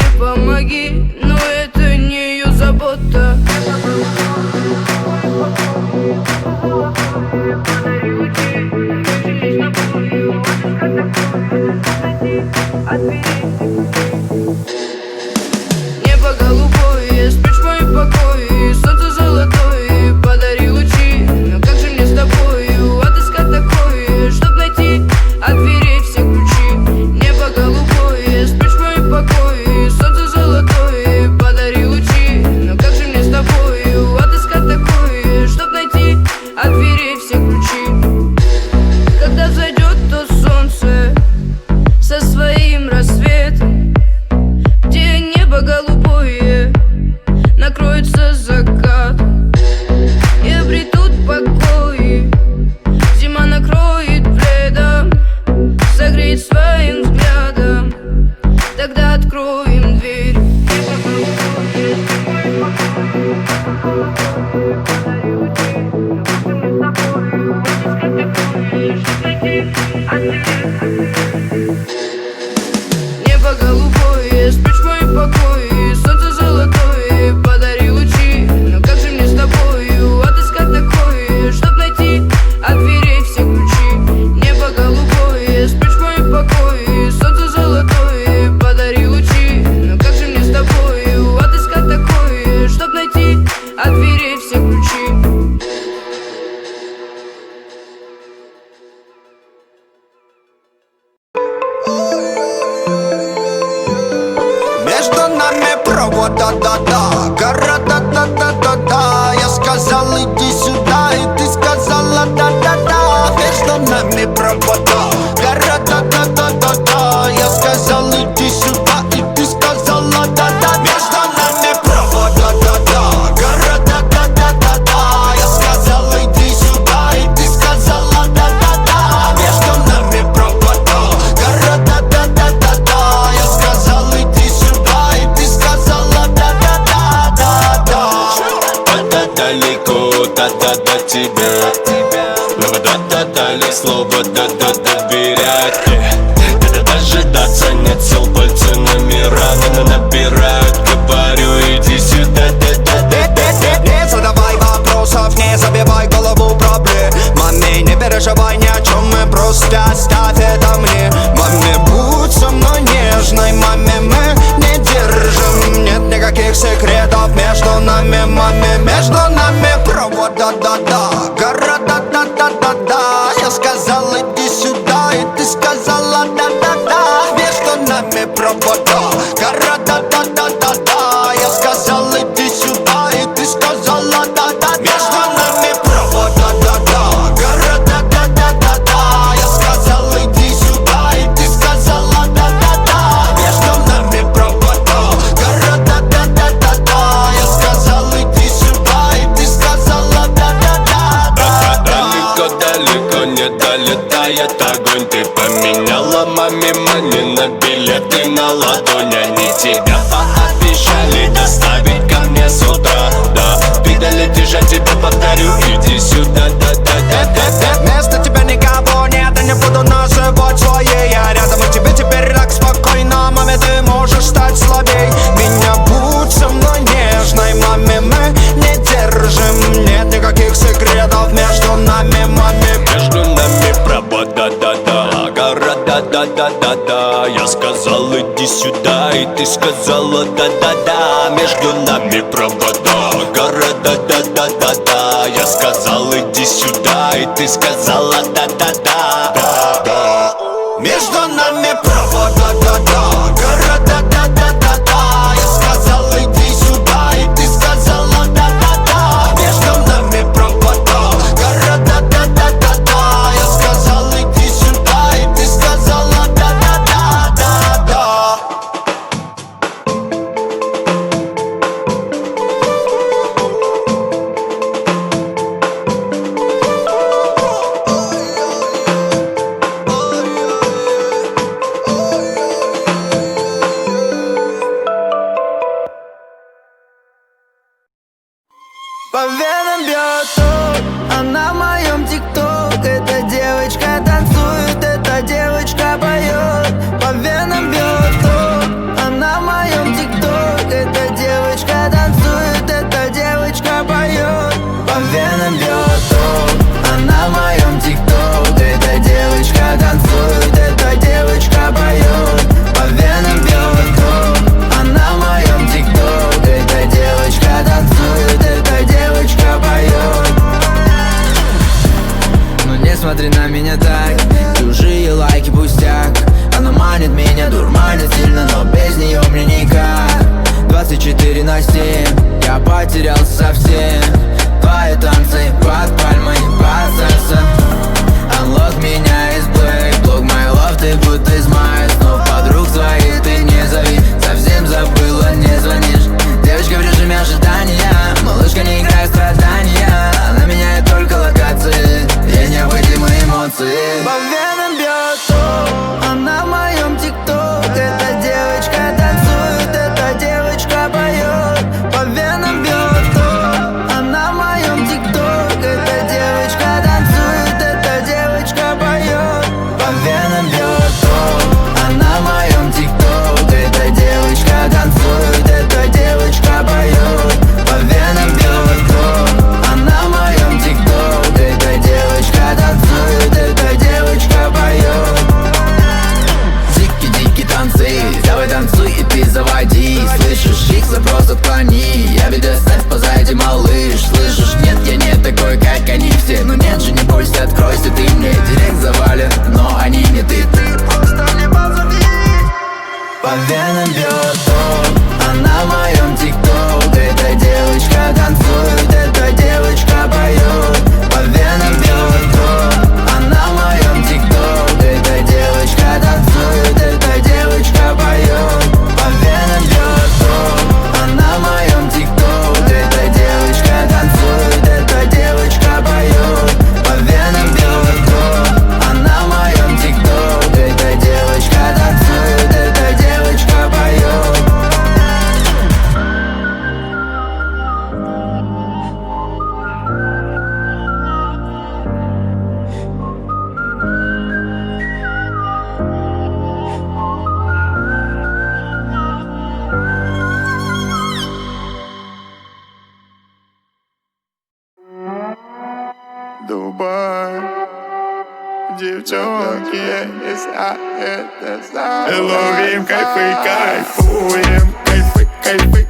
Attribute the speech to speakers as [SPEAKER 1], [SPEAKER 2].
[SPEAKER 1] везде помоги, но это не ее забота. Небо голубое, спишь в моем покое, солнце золотое, подари лучи. Но как же мне с тобою отыскать такое, чтоб найти от дверей все ключи? Небо голубое, спишь в моем покое, солнце золотое, подари лучи. Но как же мне с тобою отыскать такое, чтоб найти от дверей все ключи? Когда зайдет то солнце со своим рассветом, где небо голубое накроется закатом, и обретут покой, зима накроет пледом, согреет своим взглядом, тогда откроем дверь. Небо голубое, спишь в моем покое, солнце золотое, подари лучи. Но как же мне с тобою отыскать такое, чтоб найти от дверей все ключи? Небо голубое, спишь в моем покое, солнце золотое, подари лучи. Но как же мне с тобою отыскать такое, чтоб найти от дверей все ключи?
[SPEAKER 2] Между нами провод, да-да-да, гора, да-да-да-да-да. Я сказал, иди сюда, и ты сказала, да-да-да. Между нами провод, гора, да-да-да-да-да. Я сказал, иди сюда, и ты сказала, да-да-да. Между нами провод, да-да-да, гора, да-да-да-да-да. Я сказал, иди сюда, и ты сказала, да-да-да. Между нами провод, гора, да-да-да-да-да. Я сказал, иди сюда, и ты сказала да-да-да-да-да.
[SPEAKER 3] Да-да далеко, да-да до тебя. Но да-да дали слово, да-да доверять. Да-да дожидаться нет сил, пальцы номера набирают. Говорю, иди сюда, да-да-да-да-да.
[SPEAKER 2] Не задавай вопросов, не забивай голову проблемами. Не переживай ни о чем, мы просто оставь это мне. Маме, будь со мной нежной, маме, мы не держим. Нет никаких секретов между нами, маме. Между нами провод, да-да-да, гора, да-да-да-да-да. Я сказал, иди сюда, и ты сказала да-да-да. Между нами провод, гора, да-да-да-да-да. Я сказал, иди сюда, и ты сказала да-да-да. Между нами провод, да-да-да, гора, да-да-да-да-да. Я сказал, иди сюда, и ты сказала да-да-да. Между нами провод, гора, да-да-да-да-да. Я сказал, иди сюда, и ты сказала да-да-да.
[SPEAKER 3] Далеко-далеко не долетает огонь. Ты поменяла маме мани на билеты на ладонь. Они тебя пообещали доставить ко мне с утра. Да, ты долетишь, я тебе повторю, иди сюда, да-да-да-да-да.
[SPEAKER 2] Вместо тебя никого нет, я не буду называть своей. Я рядом, и тебе теперь так спокойно. Маме, ты можешь стать слабей. Меня будь со мной нежной, маме, мы не держим. Нет никаких секретов между нами, маме.
[SPEAKER 3] Между нами провод, да-да-да, гора, да-да-да-да-да. Я сказал, иди сюда, и ты сказала да-да-да. Между нами провод, гора, да-да-да-да-да. Я сказал, иди сюда, и ты сказала да-да-да. Да-да.
[SPEAKER 2] Между нами провод, да-да-да, гора, да-да-да-да-да. Я сказал, иди сюда, и ты сказала да-да-да. Между нами провод, гора, да-да-да-да-да. Я сказал, иди сюда, и ты сказала да-да-да-да-да.
[SPEAKER 4] По венам бьет ток, она в моем тикток. Эта девочка танцует, эта девочка поет. По венам бьет ток, она в моем тикток. 24/7 я потерялся совсем. Твои танцы под пальмой, под сальса. Unlock меня из play, блок my love, ты будто из мая. Снова подруг своих ты не зови, совсем забыла, не звонишь. Девочка в режиме ожидания, малышка, не играй в страдания. Она меняет только локации, ей необходимы эмоции. По венам бьет ток, она в моем тикток. Эта девочка танцует, эта девочка поет. По венам бьет ток, она в моем тикток. Эта девочка танцует, эта девочка поет. По венам бьет ток, она в моем тикток. Эта девочка танцует, эта девочка поет. По венам бьет ток, она в моем тикток. Эта девочка танцует, эта девочка поет. Дикие танцы, давай танцуй и ты заводи. Слышишь, их запрос отклони. Я BDSM позади, малыш. Слышишь, нет, я не такой, как они все. Ну нет же, не бойся, откройся ты мне. Директ завален, но они не ты просто мне позови. По венам бьет ток, она в моем тикток. Эта девочка танцует, эта девочка поет. По венам бьет ток, она в моем тикток. Эта девочка танцует, эта девочка поет. По венам бьет ток, она в моем тикток. Эта девочка танцует, эта девочка поет. По венам бьет ток, она в моем тикток. Эта девочка танцует, эта девочка поет.
[SPEAKER 5] Дубай, девчонки, это ловим кайфы, кайфуем, кайфы, кайфы.